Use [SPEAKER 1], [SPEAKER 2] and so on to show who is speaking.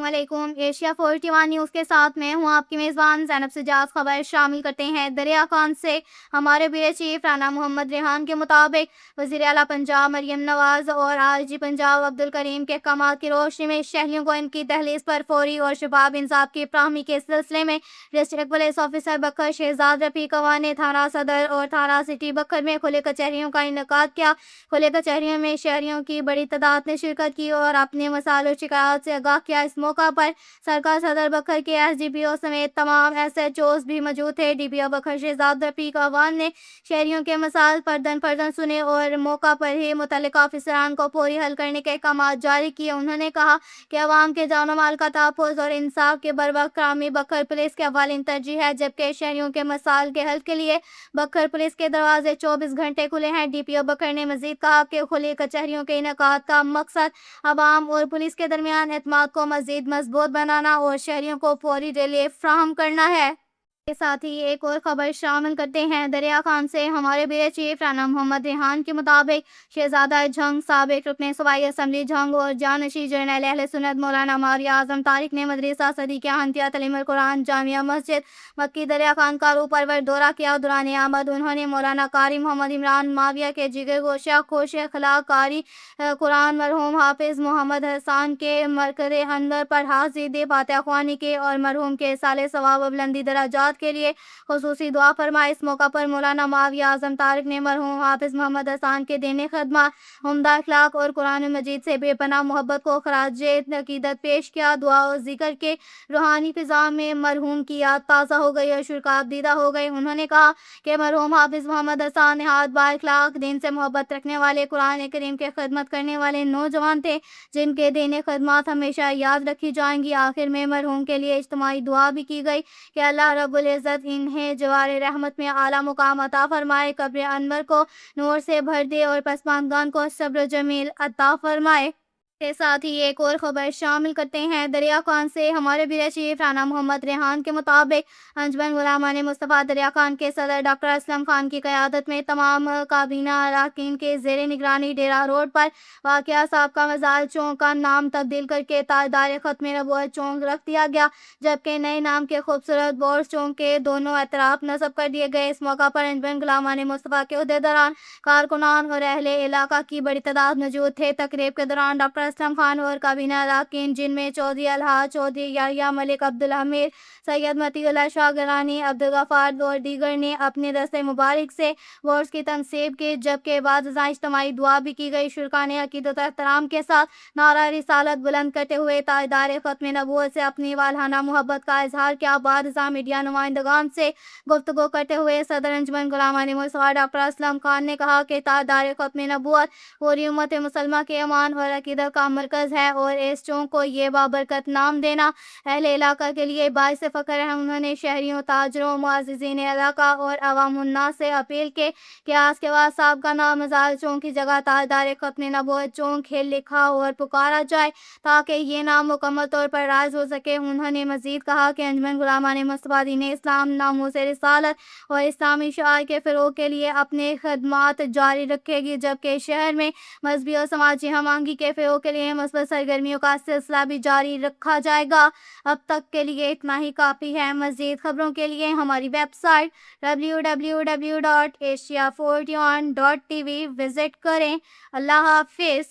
[SPEAKER 1] अस्सलामुअलैकुम। Asia 41 news के साथ मैं हूं आपकी मेज़बान ज़ैनब सजाद। खबर शामिल करते हैं दरिया खान से। हमारे ब्यूरो चीफ राना मोहम्मद रेहान के मुताबिक वज़ीर आला पंजाब मरियम नवाज़ और आईजी पंजाब अब्दुल करीम के अहकाम की रोशनी में शहरियों को इनकी दहलीज पर फौरी और शबाब इंसाफ की फ्राहमी के सिलसिले में डिस्ट्रिक्ट पुलिस ऑफिसर बखर शहजाद रफ़ीक अवान ने थाना सदर और थाना सिटी बखर में खुले कचहरियों का इनेकाद किया। खुले कचहरियों में शहरियों की बड़ी तादाद ने शिरकत की और अपने मसाइल और शिकायत से आगाह किया। इस मौका पर सरकार सदर बखर के SDPO समेत तमाम SHOs भी मौजूद थे। DPO बखर शहजाद रफ़ीक अवान ने शहरियों के मसाइल फर्दन फर्दन सुने और मौका पर ही मुतल्लिका अफसरान को फौरी हल करने के अहकाम जारी किए। उन्होंने कहा कि अवाम के जान माल का तहफ़्फ़ुज़ और इंसाफ के बरवक्त फराहमी बखर पुलिस के अव्वलिन तरजीह है, जबकि शहरियों के मसाइल के हल के लिए बखर पुलिस के दरवाजे 24 घंटे खुले हैं। DPO बखर ने मजीद कहा कि खुली कचहरियों के इनेकाद का मकसद अवाम और पुलिस के दरमियान एतमाद को मजीद मजबूत बनाना और शहरियों को फौरी रिलीफ फ्राहम करना है। के साथ ही एक और खबर शामिल करते हैं दरिया खान से। हमारे ब्यूरो चीफ राना मोहम्मद रेहान के मुताबिक शहजादा जंग, साबिक रुकन सूबाई असम्बली जंग और जानशी जर्नल अहले सुन्नत मौलाना मौर्य आजम तारिक ने मदरसा सदीक़िया हनफिया तालीमुल कुरान जामिया मस्जिद मक्की दरिया खान का रूपरवर दौरा किया। दौरान आमद उन्होंने मौलाना कारी मोहम्मद इमरान माविया के जिगर गोशा खोश अखलाक कारी कुरान मरहूम हाफिज मोहम्मद हसन के मरकज़ अंदर पर हाजिर दे फातिहा ख्वानी के और मरहूम के साले सवाब व बुलंदी दराजात के लिए खुसूसी दुआ फरमाई। इस मौका पर मौलाना माविया आजम तारिक ने मरहूम हाफिज मोहम्मद हसन के दीनी खदमत, उम्दा अखलाक और कुरान मजीद से बेपनाह मोहब्बत को खराजे अकीदत पेश किया। दुआ और जिक्र के रूहानी फिजा में मरहूम की याद ताज़ा हो गई और शुरा अबदीदा हो गई। उन्होंने कहा कि मरहूम हाफिज मोहम्मद हसन नहायत बाअखलाक, दीन से मोहब्बत रखने वाले, कुरान करीम के खिदमत करने वाले नौजवान थे, जिनके दीनी खदमात हमेशा याद रखी जाएंगी। आखिर में मरहूम के लिए इज्तिमाई दुआ भी की गई कि अल्लाह रब्बुल इज़्ज़त इन्हें जवारे रहमत में आला मुकाम अता फरमाए, कब्र अनवर को नूर से भर दे और पसमानदान को सब्र जमील अता फरमाए। के साथ ही एक और खबर शामिल करते हैं दरिया खान से। हमारे ब्यूरो चीफ राना मोहम्मद रेहान के मुताबिक अंजुमन गुलामान मुस्तफ़ा दरिया खान के सदर डॉक्टर असलम खान की क़यादत में तमाम काबीना अरकान के ज़ेर निगरानी डेरा रोड पर वाक़या साबका मज़ार चौक का नाम तब्दील करके ताजदार ख़त्म नबूवत चौक रख दिया गया, जबकि नए नाम के खूबसूरत बोर्ड चौक के दोनों अतराफ नस्ब कर दिए गए। इस मौका पर अंजुमन गुलामान मुस्तफ़ा के उहदेदारान, कारकुनान और अहले इलाका की बड़ी तादाद मौजूद थे। तकरीब के दौरान डॉक्टर असलम खान और काबीना अरकान, जिनमें चौधरी अलहाज चौधरी याहिया मलिक, अब्दुल हमीद, सैयद मतीउल्लाह शाह गिलानी, अब्दुल गफ्फार और दीगर ने अपने दस्ते मुबारक से बोर्ड्स की तनसीब की, जबकि बाद इज्तिमाई दुआ भी की गई। शुरका ने अकीदत एहतराम के साथ नारा रिसालत बुलंद करते हुए ताजदार ख़त्म नबूवत से अपनी वालहाना मोहब्बत का इजहार किया। बाद मीडिया नुमाइंदगान से गुफ्तगू करते हुए सदर अंजुमन गुलामान मुस्तफ़ा डॉक्टर असलम खान ने कहा कि ताजदार ख़त्म नबूवत पूरी उम्मत मुसलमा के ईमान और अकीदत का मरकज़ है और इस चौक को ये बाबरकत नाम देना अहले इलाका के लिए बाइस फ़ख्र है। उन्होंने शहरियों, ताजरों, मुअज़्ज़िज़ीन इलाका और अवामुन्नास से अपील की कि आज के बाद साहब का नाम मज़ार चौक की जगह ताजदार ख़त्म नबूवत चौक लिखा और पुकारा जाए, ताकि ये नाम मुकम्मल तौर पर राज हो सके। उन्होंने मज़ीद कहा कि अंजुमन गुलामान मुस्तफ़ा दीन इस्लाम, नामूस रिसालत और इस्लामी शआइर के फ़रोग़ के लिए अपने खदमात जारी रखेगी, जबकि शहर में मजहबी और समाजी हमआहंगी के फ़रोग़ के लिए मुस्बत सरगर्मियों का सिलसिला भी जारी रखा जाएगा। अब तक के लिए इतना ही काफ़ी है। मज़ीद खबरों के लिए हमारी वेबसाइट www.asia41.tv विज़िट करें। अल्लाह हाफ़िज़।